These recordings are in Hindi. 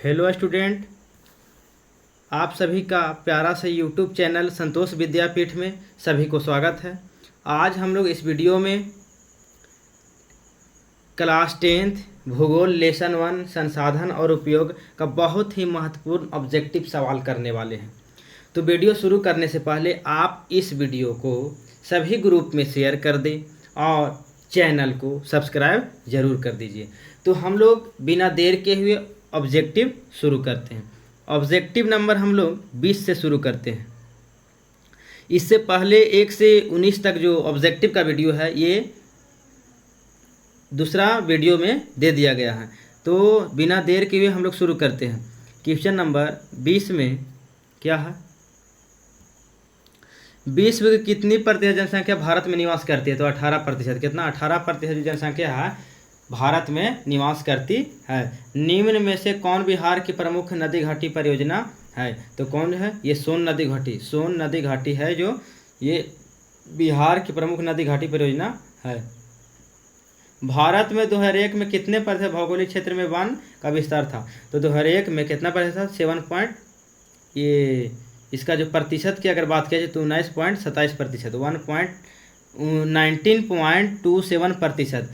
हेलो स्टूडेंट, आप सभी का प्यारा सा यूट्यूब चैनल संतोष विद्यापीठ में सभी को स्वागत है। आज हम लोग इस वीडियो में क्लास 10th भूगोल लेसन 1 संसाधन और उपयोग का बहुत ही महत्वपूर्ण ऑब्जेक्टिव सवाल करने वाले हैं। तो वीडियो शुरू करने से पहले आप इस वीडियो को सभी ग्रुप में शेयर कर दें और चैनल को सब्सक्राइब ज़रूर कर दीजिए। तो हम लोग बिना देर के हुए ऑब्जेक्टिव शुरू करते हैं। ऑब्जेक्टिव नंबर हम लोग 20 से शुरू करते हैं। इससे पहले 1 से 19 तक जो ऑब्जेक्टिव का वीडियो है ये दूसरा वीडियो में दे दिया गया है। तो बिना देर के हुए हम लोग शुरू करते हैं। क्वेश्चन नंबर 20 में क्या है? विश्व की कितनी प्रतिशत जनसंख्या भारत में निवास करती है? तो 18%। कितना? 18% जनसंख्या है भारत में निवास करती है। निम्न में से कौन बिहार की प्रमुख नदी घाटी परियोजना है? तो कौन है ये? सोन नदी घाटी। सोन नदी घाटी है जो ये बिहार की प्रमुख नदी घाटी परियोजना है। भारत में 2001 में कितने प्रतिशत भौगोलिक क्षेत्र में वन का विस्तार था? तो 2001 में कितना प्रतिशत? 7 ये इसका जो प्रतिशत की अगर बात किया जाए तो 19.27%, 19.27%।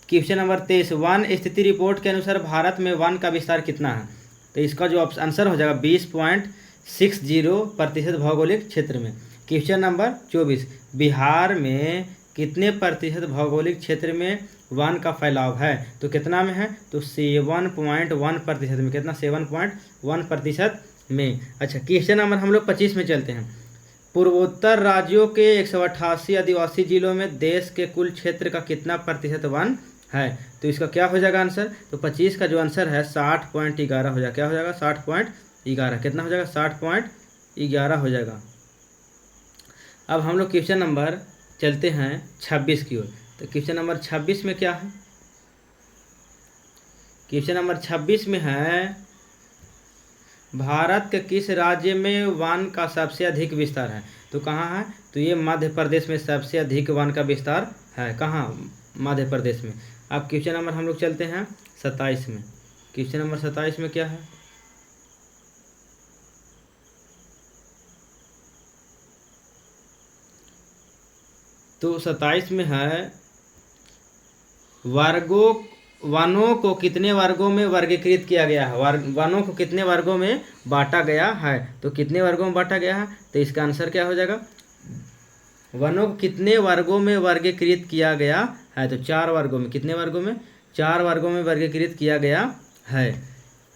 क्वेश्चन नंबर 23, वन स्थिति रिपोर्ट के अनुसार भारत में वन का विस्तार कितना है? तो इसका जो आंसर हो जाएगा 20.60% भौगोलिक क्षेत्र में। क्वेश्चन नंबर 24, बिहार में कितने प्रतिशत भौगोलिक क्षेत्र में वन का फैलाव है? तो कितना में है? तो 7.1% में। कितना? 7.1% में। अच्छा, क्वेश्चन नंबर हम लोग 25 में चलते हैं। पूर्वोत्तर राज्यों के 188 आदिवासी जिलों में देश के कुल क्षेत्र का कितना प्रतिशत वन है? तो इसका क्या हो जाएगा आंसर? तो 25 का जो आंसर है 60.11 हो जाएगा। क्या हो जाएगा? 60.11। कितना हो जाएगा? 60.11 हो जाएगा। अब हम लोग क्वेश्चन नंबर चलते हैं 26 की ओर। तो क्वेश्चन नंबर 26 में क्या है? क्वेश्चन नंबर 26 में है, भारत के किस राज्य में वन का सबसे अधिक विस्तार है? तो कहाँ है? तो ये मध्य प्रदेश में सबसे अधिक वन का विस्तार है। कहाँ? मध्य प्रदेश में। अब क्वेश्चन नंबर हम लोग चलते हैं 27 में। क्वेश्चन नंबर 27 में क्या है? तो 27 में है, वनों को कितने वर्गों में वर्गीकृत किया गया है? वनों को कितने वर्गों में बांटा गया है? तो कितने वर्गों में बांटा गया है? तो इसका आंसर क्या हो जाएगा? वनों को कितने वर्गों में वर्गीकृत किया गया है? तो 4 वर्गों में। कितने वर्गों में? 4 वर्गों में वर्गीकृत किया गया है।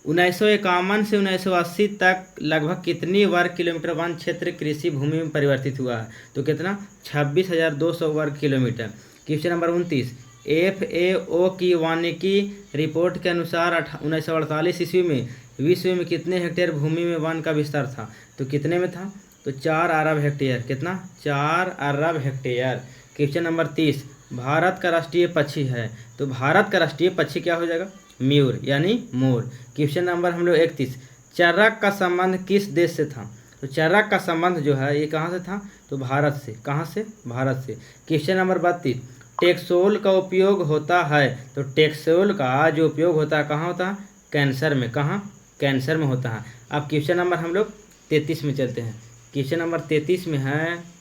1951 से 1980 तक लगभग कितनी वर्ग किलोमीटर वन क्षेत्र कृषि भूमि में परिवर्तित हुआ है? तो कितना? 26,200 वर्ग किलोमीटर। क्वेश्चन नंबर 29, FAO की वानिकी रिपोर्ट के अनुसार 1948 ईस्वी में विश्व में कितने हेक्टेयर भूमि में वन का विस्तार था? तो कितने में था? तो 4 अरब हेक्टेयर। कितना? 4 अरब हेक्टेयर। क्वेश्चन नंबर 30, भारत का राष्ट्रीय पक्षी है। तो भारत का राष्ट्रीय पक्षी क्या हो जाएगा? मयूर यानी मोर। क्वेश्चन नंबर हम लोग 31, चरक का संबंध किस देश से था? तो चरक का संबंध जो है ये कहाँ से था? तो भारत से। कहाँ से? भारत से। क्वेश्चन नंबर 32, टेक्सोल का उपयोग होता है। तो टेक्सोल का जो उपयोग होता है कहाँ होता है? कैंसर में। कहाँ? कैंसर में होता है। अब क्वेश्चन नंबर हम लोग 33 में चलते हैं। क्वेश्चन नंबर 33 में है,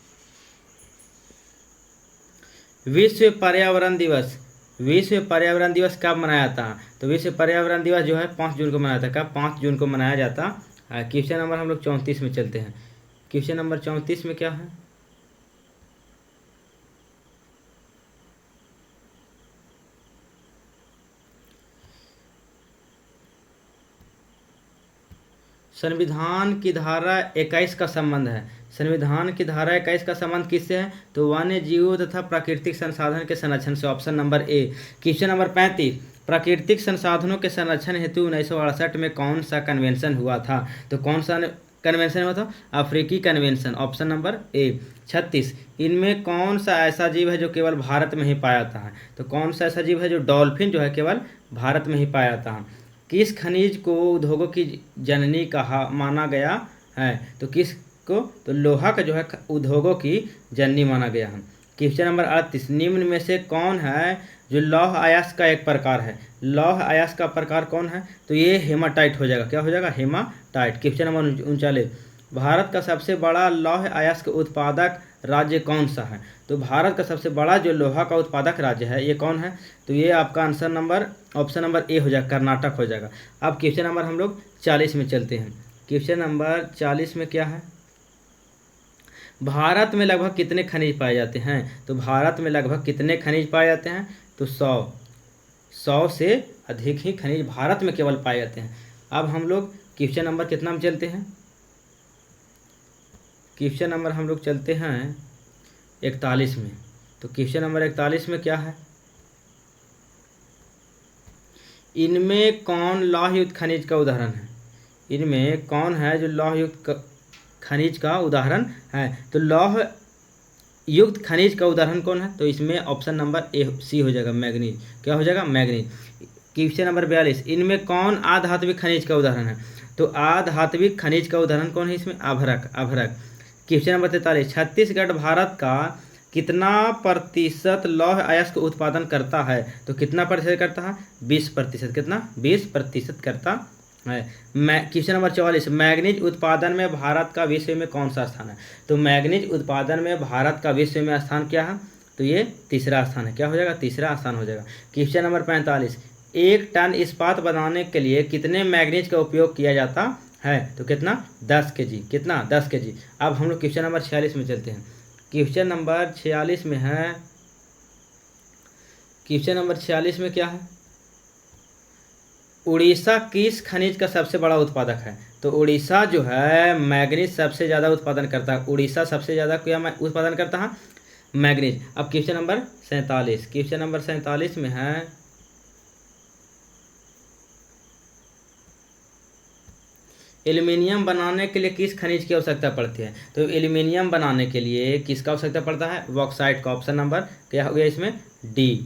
विश्व पर्यावरण दिवस। विश्व पर्यावरण दिवस कब मनाया जाता है? तो विश्व पर्यावरण दिवस जो है 5 जून को मनाया जाता है। कब? 5 जून को मनाया जाता है। क्वेश्चन नंबर हम लोग 34 में चलते हैं। क्वेश्चन नंबर 34 में क्या है? संविधान की धारा 21 का संबंध है। संविधान की धारा 21 का संबंध किससे है? तो वन्य जीवों तथा प्राकृतिक संसाधन के संरक्षण से। Option number A. Question number 35, प्राकृतिक संसाधनों के संरक्षण हेतु 1968 में कौन सा कन्वेंशन हुआ था? तो कौन सा कन्वेंशन हुआ था? अफ्रीकी कन्वेंशन। Option number A. 36, इनमें कौन सा ऐसा जीव है जो केवल भारत में ही पाया जाता है? तो कौन सा ऐसा जीव है जो डॉल्फिन जो है केवल भारत में ही पाया जाता है? किस खनिज को उद्योगों की जननी कहा माना गया है? तो किसको? तो लोहा का जो है उद्योगों की जननी माना गया है। क्वेश्चन नंबर 38, निम्न में से कौन है जो लौह अयस्क का एक प्रकार है? लौह अयस्क का प्रकार कौन है? तो ये हेमाटाइट हो जाएगा। क्या हो जाएगा? हेमाटाइट। क्वेश्चन नंबर 39, भारत का सबसे बड़ा लौह अयस्क उत्पादक राज्य कौन सा है? तो भारत का सबसे बड़ा जो लोहा का उत्पादक राज्य है ये कौन है? तो ये आपका answer number option number A हो जाएगा, कर्नाटक हो जाएगा। अब क्वेश्चन नंबर हम लोग 40 में चलते हैं। क्वेश्चन नंबर 40 में क्या है? भारत में लगभग कितने खनिज पाए जाते हैं? तो भारत में लगभग कितने खनिज पाए जाते हैं? तो 100 से अधिक ही खनिज भारत में केवल पाए जाते हैं। अब हम लोग क्वेश्चन नंबर कितना में चलते हैं? क्वेश्चन नंबर हम लोग चलते हैं 41 में। तो क्वेश्चन नंबर 41 में क्या है? इनमें कौन लौह युक्त खनिज का उदाहरण है? इनमें कौन है जो लौह युक्त खनिज का उदाहरण है? तो लौह युक्त खनिज का उदाहरण कौन है? तो इसमें ऑप्शन नंबर ए सी हो जाएगा, मैग्नीज। क्या हो जाएगा? मैग्नीज। क्वेश्चन नंबर 42, इनमें कौन आधात्विक खनिज का उदाहरण है? तो आधात्विक खनिज का उदाहरण कौन है इसमें? अभ्रक। क्वेश्चन नंबर 43, छत्तीसगढ़ भारत का कितना प्रतिशत लौह अयस्क उत्पादन करता है? तो कितना प्रतिशत करता है? 20%। कितना? 20% करता है। क्वेश्चन नंबर 44, मैग्नीज उत्पादन में भारत का विश्व में कौन सा स्थान है? तो मैग्नीज उत्पादन में भारत का विश्व में स्थान क्या है? तो ये तीसरा स्थान है। क्या हो जाएगा? तीसरा स्थान हो जाएगा। क्वेश्चन नंबर 45, 1 टन इस्पात बनाने के लिए कितने मैग्नीज का उपयोग किया जाता है? तो कितना? 10 kg। कितना? 10 kg। अब हम लोग क्वेश्चन नंबर 46 में चलते हैं। क्वेश्चन नंबर 46 में है, क्वेश्चन नंबर 46 में क्या है? उड़ीसा किस खनिज का सबसे बड़ा उत्पादक है? तो उड़ीसा जो है मैग्नीज सबसे ज़्यादा उत्पादन करता है। उड़ीसा सबसे ज़्यादा क्या उत्पादन करता है? मैग्नीज। अब क्वेश्चन नंबर 47, क्वेश्चन नंबर 47 में है, एल्युमिनियम बनाने के लिए किस खनिज की आवश्यकता पड़ती है? तो एल्युमिनियम बनाने के लिए किसका आवश्यकता पड़ता है? बॉक्साइट का। ऑप्शन नंबर क्या हो गया इसमें? डी।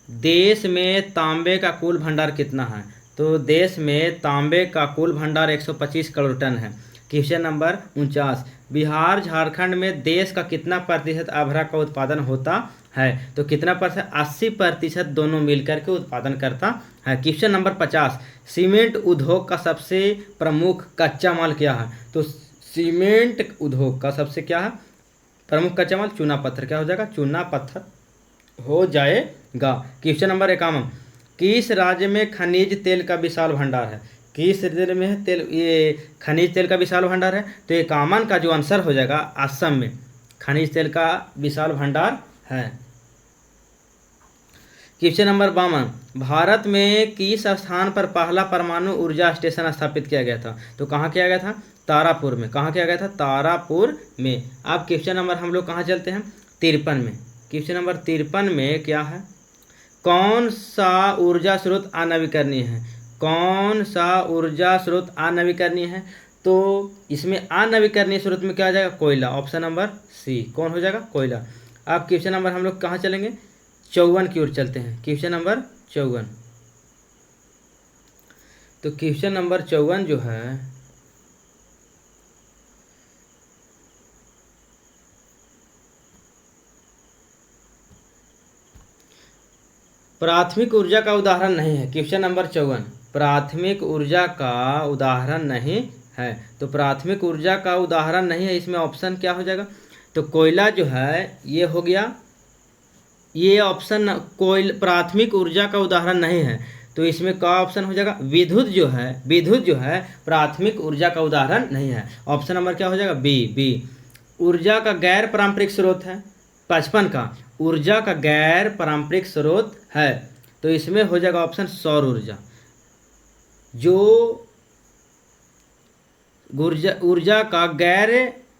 देश में तांबे का कुल भंडार कितना है? तो देश में तांबे का कुल भंडार 125 करोड़ टन है। क्वेश्चन नंबर 49, बिहार झारखंड में देश का कितना प्रतिशत अभ्रक का उत्पादन होता है? तो कितना प्रतिशत? 80% दोनों मिलकर के उत्पादन करता है। क्वेश्चन नंबर 50, सीमेंट उद्योग का सबसे प्रमुख कच्चा माल क्या है? तो सीमेंट उद्योग का सबसे क्या है प्रमुख कच्चा माल? चूना पत्थर। क्या हो जाएगा? चूना पत्थर हो जाएगा। क्वेश्चन नंबर 51, किस राज्य में खनिज तेल का विशाल भंडार है? किस राज्य में तेल ये खनिज तेल का विशाल भंडार है? तो ये कॉमन का जो आंसर हो जाएगा, असम में खनिज तेल का विशाल भंडार है। क्वेश्चन नंबर 52, भारत में किस स्थान पर पहला परमाणु ऊर्जा स्टेशन स्थापित किया गया था? तो कहाँ किया गया था? तारापुर में। कहाँ किया गया था? तारापुर में। अब क्वेश्चन नंबर हम लोग कहाँ चलते हैं? 53 में। क्वेश्चन नंबर 53 में क्या है? कौन सा ऊर्जा स्रोत अनवीकरणीय है? कौन सा ऊर्जा स्रोत अनवीकरणीय है? तो इसमें अनवीकरणीय स्रोत में क्या आ जाएगा? कोयला। Option number C. कौन हो जाएगा? कोयला। अब क्वेश्चन नंबर हम लोग कहाँ चलेंगे? 54 की ओर चलते हैं। Question number 54। तो क्वेश्चन नंबर 54 जो है, प्राथमिक ऊर्जा का उदाहरण नहीं है। क्वेश्चन नंबर 54, प्राथमिक ऊर्जा का उदाहरण नहीं है। तो प्राथमिक ऊर्जा का उदाहरण नहीं है, इसमें ऑप्शन क्या हो जाएगा? तो कोयला जो है ये हो गया, ये ऑप्शन प्राथमिक ऊर्जा का उदाहरण नहीं है। तो इसमें क्या ऑप्शन हो जाएगा? विद्युत जो है प्राथमिक ऊर्जा का उदाहरण नहीं है। ऑप्शन नंबर क्या हो जाएगा? बी। ऊर्जा का गैर पारंपरिक स्रोत है 55 का। ऊर्जा का गैर पारंपरिक स्रोत है तो इसमें हो जाएगा ऑप्शन सौर ऊर्जा। जो ऊर्जा का गैर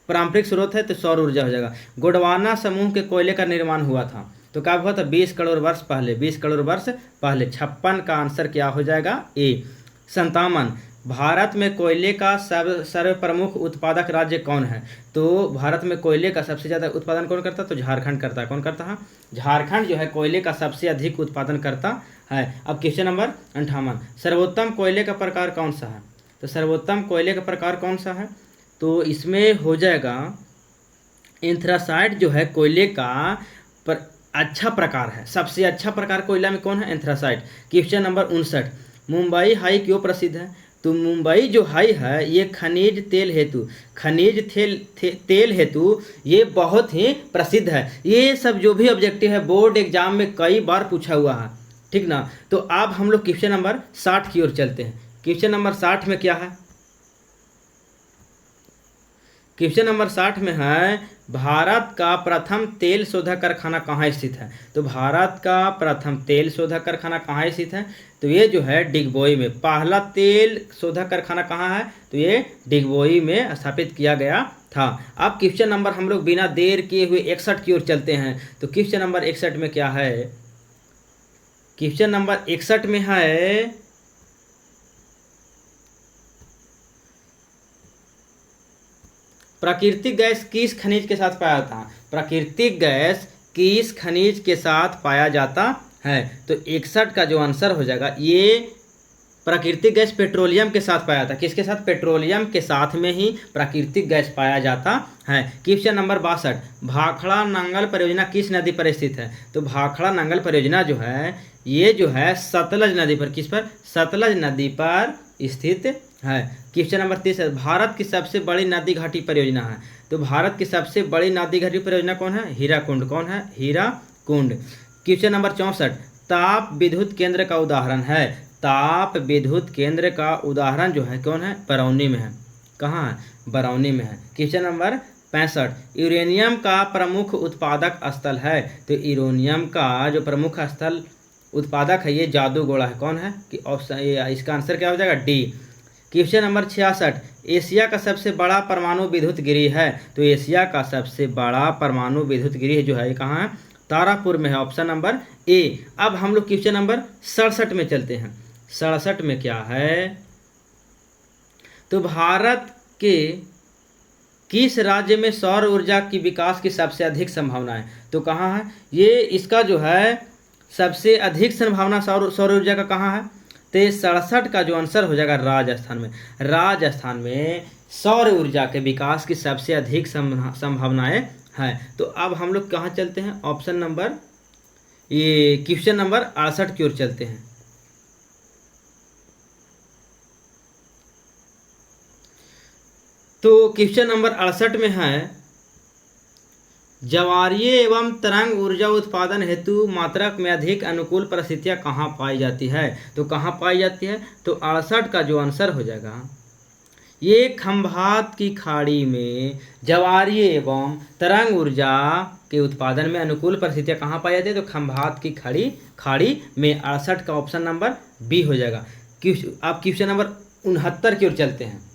पारंपरिक स्रोत है तो सौर ऊर्जा हो जाएगा। गोंडवाना समूह के कोयले का निर्माण हुआ था तो कब हुआ था? 20 करोड़ वर्ष पहले। 20 करोड़ वर्ष पहले। 56 का आंसर क्या हो जाएगा? ए। 57, भारत में कोयले का सर्व प्रमुख उत्पादक राज्य कौन है? तो भारत में कोयले का सबसे ज़्यादा उत्पादन कौन करता है? तो झारखंड करता है। कौन करता है? झारखंड जो है कोयले का सबसे अधिक उत्पादन करता है। अब क्वेश्चन नंबर 58, सर्वोत्तम कोयले का प्रकार कौन सा है? तो सर्वोत्तम कोयले का प्रकार कौन सा है? तो इसमें हो जाएगा एंथ्रासाइट जो है कोयले का पर अच्छा प्रकार है, सबसे अच्छा प्रकार कोयला में कौन है? Anthracite. Question number 59, Mumbai high क्यों प्रसिद्ध है? तो मुंबई जो हाई है ये तेल हेतु ये बहुत ही प्रसिद्ध है। ये सब जो भी ऑब्जेक्टिव है बोर्ड एग्जाम में कई बार पूछा हुआ है, ठीक ना। तो अब हम लोग क्वेश्चन नंबर 60 की ओर चलते हैं। क्वेश्चन नंबर 60 में क्या है? क्वेश्चन नंबर 60 में है, भारत का प्रथम तेल शोधक कारखाना कहाँ स्थित है? तो भारत का प्रथम तेल शोधक कारखाना कहाँ स्थित है? तो ये जो है डिगबोई में। पहला तेल शोधक कारखाना कहाँ है? तो ये डिगबोई में स्थापित किया गया था। अब क्वेश्चन नंबर हम लोग बिना देर किए हुए 61 की ओर चलते हैं। तो क्वेश्चन नंबर 61 में क्या है? क्वेश्चन नंबर 61 में है, प्राकृतिक गैस किस खनिज के साथ पाया जाता है? प्राकृतिक गैस किस खनिज के साथ पाया जाता है? तो 61 का जो आंसर हो जाएगा, ये प्राकृतिक गैस पेट्रोलियम के साथ पाया जाता है। किसके साथ? पेट्रोलियम के साथ में ही प्राकृतिक गैस पाया जाता है। क्वेश्चन नंबर 62, भाखड़ा नांगल परियोजना किस नदी पर स्थित है? तो भाखड़ा नांगल परियोजना जो है ये जो है सतलज नदी पर, किस पर? सतलज नदी पर स्थित है। क्वेश्चन नंबर 30, भारत की सबसे बड़ी नदी घाटी परियोजना है। तो भारत की सबसे बड़ी नदी घाटी परियोजना कौन है? हीराकुंड। कौन है? हीराकुंड। क्वेश्चन नंबर 64, ताप विद्युत केंद्र का उदाहरण है। ताप विद्युत केंद्र का उदाहरण जो है कौन है? बरौनी में है। कहाँ है? बरौनी में है। क्वेश्चन नंबर 65, यूरेनियम का प्रमुख उत्पादक स्थल है। तो यूरेनियम का जो प्रमुख स्थल उत्पादक है ये जादूगोड़ा है। कौन है? कि इसका आंसर क्या हो जाएगा? डी। क्वेश्चन नंबर 66, एशिया का सबसे बड़ा परमाणु विद्युत गृह है। तो एशिया का सबसे बड़ा परमाणु विद्युत गृह जो है ये कहाँ है? तारापुर में है। Option number A. अब हम लोग क्वेश्चन नंबर 67 में चलते हैं। 67 में क्या है? तो भारत के किस राज्य में सौर ऊर्जा की विकास की सबसे अधिक संभावना है? तो कहाँ है ये? इसका जो है सबसे अधिक संभावना सौर ऊर्जा का कहाँ है? तो 67 का जो आंसर हो जाएगा राजस्थान में। राजस्थान में सौर ऊर्जा के विकास की सबसे अधिक संभावनाएं हैं। तो अब हम लोग कहाँ चलते हैं? ऑप्शन नंबर ये क्वेश्चन नंबर 68 की ओर चलते हैं। तो क्वेश्चन नंबर 68 में है, ज्वारीय एवं तरंग ऊर्जा उत्पादन हेतु मात्रक में अधिक अनुकूल परिस्थितियां कहाँ पाई जाती है? तो कहाँ पाई जाती है? तो 68 का जो आंसर हो जाएगा, ये खंभात की खाड़ी में ज्वारीय एवं तरंग ऊर्जा के उत्पादन में अनुकूल परिस्थितियां कहाँ पाई जाती है? तो खंभात की खाड़ी में। 68 का ऑप्शन नंबर बी हो जाएगा। आप क्वेश्चन नंबर 69 की ओर चलते हैं।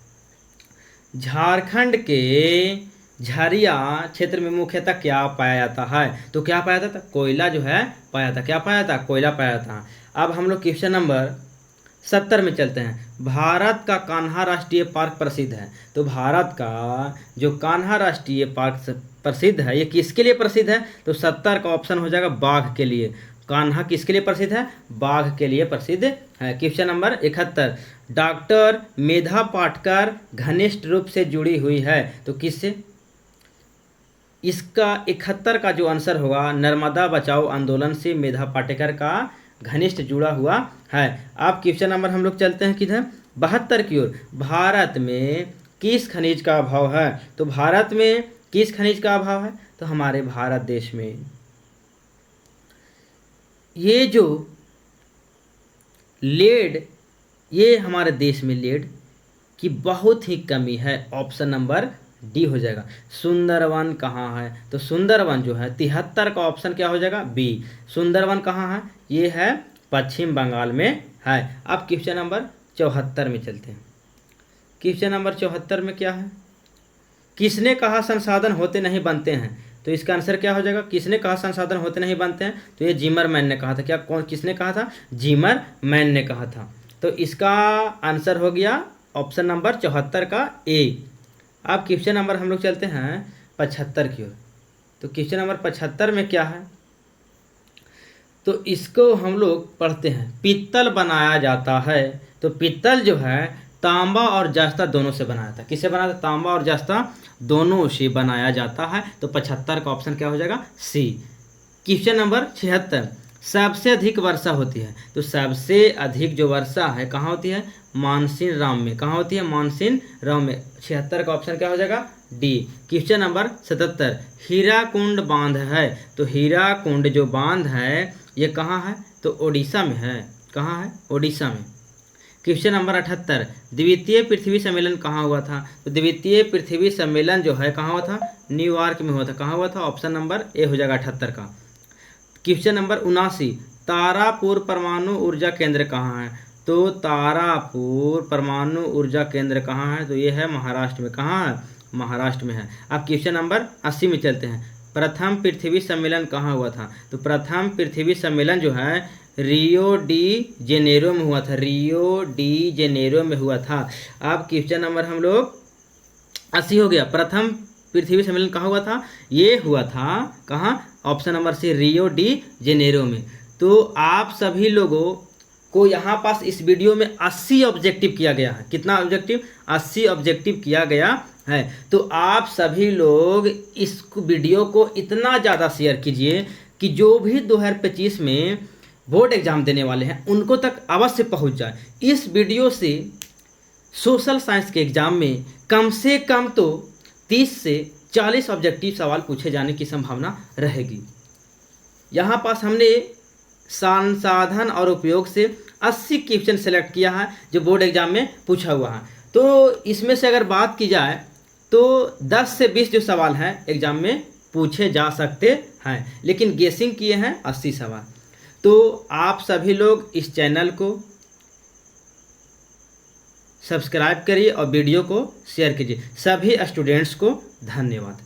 झारखंड के झरिया क्षेत्र में मुख्यतः क्या पाया जाता है? तो क्या पाया जाता? कोयला जो है पाया जाता। क्या पाया जाता? कोयला पाया जाता। अब हम लोग क्वेश्चन नंबर 70 में चलते हैं। भारत का कान्हा राष्ट्रीय पार्क प्रसिद्ध है। तो भारत का जो कान्हा राष्ट्रीय पार्क प्रसिद्ध है ये किसके लिए प्रसिद्ध है? तो 70 का ऑप्शन हो जाएगा बाघ के लिए। कान्हा किसके लिए प्रसिद्ध है? बाघ के लिए प्रसिद्ध है। Question number 71, doctor Medha Patkar घनिष्ठ रूप से जुड़ी हुई है। तो किससे? इसका 71 का जो आंसर होगा, नर्मदा बचाओ आंदोलन से मेधा पाटेकर का घनिष्ठ जुड़ा हुआ है। अब क्वेश्चन नंबर हम लोग चलते हैं किधर? 72 की ओर। भारत में किस खनिज का अभाव है? तो भारत में किस खनिज का अभाव है? तो हमारे भारत देश में ये जो लेड, ये हमारे देश में लेड की बहुत ही कमी है। ऑप्शन नंबर डी हो जाएगा। सुंदरवन कहाँ है? तो सुंदरवन जो है 73 का ऑप्शन क्या हो जाएगा? बी। सुंदरवन कहाँ है? ये है पश्चिम बंगाल में है। अब क्वेश्चन नंबर 74 में चलते हैं। क्वेश्चन नंबर 74 में क्या है? किसने कहा संसाधन होते नहीं बनते हैं? तो इसका आंसर क्या हो जाएगा? किसने कहा संसाधन होते नहीं बनते हैं? तो ये जिमरमैन ने कहा था। क्या किसने कहा था? जिमरमैन ने कहा था। तो इसका आंसर हो गया ऑप्शन नंबर 74 का ए। अब क्वेश्चन नंबर हम लोग चलते हैं 75 की ओर। तो क्वेश्चन नंबर 75 में क्या है? तो इसको हम लोग पढ़ते हैं। पित्तल बनाया जाता है। तो पित्तल जो है तांबा और जस्ता दोनों से बनाया था। किससे बना था? तांबा और जस्ता दोनों से बनाया जाता है। तो 75 का ऑप्शन क्या हो जाएगा? सी। क्वेश्चन नंबर 76, सबसे अधिक वर्षा होती है। तो सबसे अधिक जो वर्षा है कहाँ होती है? मानसीन राम में। कहाँ होती है? मानसीन राम में। 76 का ऑप्शन क्या हो जाएगा? डी। क्वेश्चन नंबर 77, हीराकुंड बांध है। तो हीराकुंड जो बांध है ये कहाँ है? तो ओडिशा में है। कहाँ है? ओडिशा में। क्वेश्चन नंबर 78, द्वितीय पृथ्वी सम्मेलन कहाँ हुआ था? तो द्वितीय पृथ्वी सम्मेलन जो है कहाँ हुआ था? न्यूयॉर्क में हुआ था। कहाँ हुआ था? ऑप्शन नंबर ए हो जाएगा 78 का। क्वेश्चन नंबर 79, तारापुर परमाणु ऊर्जा केंद्र कहाँ है? तो तारापुर परमाणु ऊर्जा केंद्र कहाँ है? तो ये है महाराष्ट्र में। कहाँ है? महाराष्ट्र में है। अब क्वेश्चन नंबर 80 में चलते हैं, प्रथम पृथ्वी सम्मेलन कहाँ हुआ था? तो प्रथम पृथ्वी सम्मेलन जो है रियो डी जेनेरो में हुआ था। रियो डी जेनेरो में हुआ था। अब क्वेश्चन नंबर हम लोग 80 हो गया। प्रथम पृथ्वी सम्मेलन कहाँ हुआ था? ये हुआ था कहाँ? Option number C, Rio de Janeiro में। तो आप सभी लोगों को यहाँ पास इस वीडियो में 80 ऑब्जेक्टिव किया गया है। कितना ऑब्जेक्टिव? 80 ऑब्जेक्टिव किया गया है। तो आप सभी लोग इस वीडियो को इतना ज़्यादा शेयर कीजिए कि जो भी 2025 में बोर्ड एग्जाम देने वाले हैं उनको तक अवश्य पहुँच जाए। इस वीडियो से सोशल साइंस के एग्जाम में कम से कम तो 30 से 40 ऑब्जेक्टिव सवाल पूछे जाने की संभावना रहेगी। यहाँ पास हमने संसाधन और उपयोग से 80 क्वेश्चन सेलेक्ट किया है जो बोर्ड एग्जाम में पूछा हुआ है। तो इसमें से अगर बात की जाए तो 10 से 20 जो सवाल हैं एग्जाम में पूछे जा सकते हैं, लेकिन गेसिंग किए हैं 80 सवाल। तो आप सभी लोग इस चैनल को सब्सक्राइब करिए और वीडियो को शेयर कीजिए। सभी स्टूडेंट्स को धन्यवाद।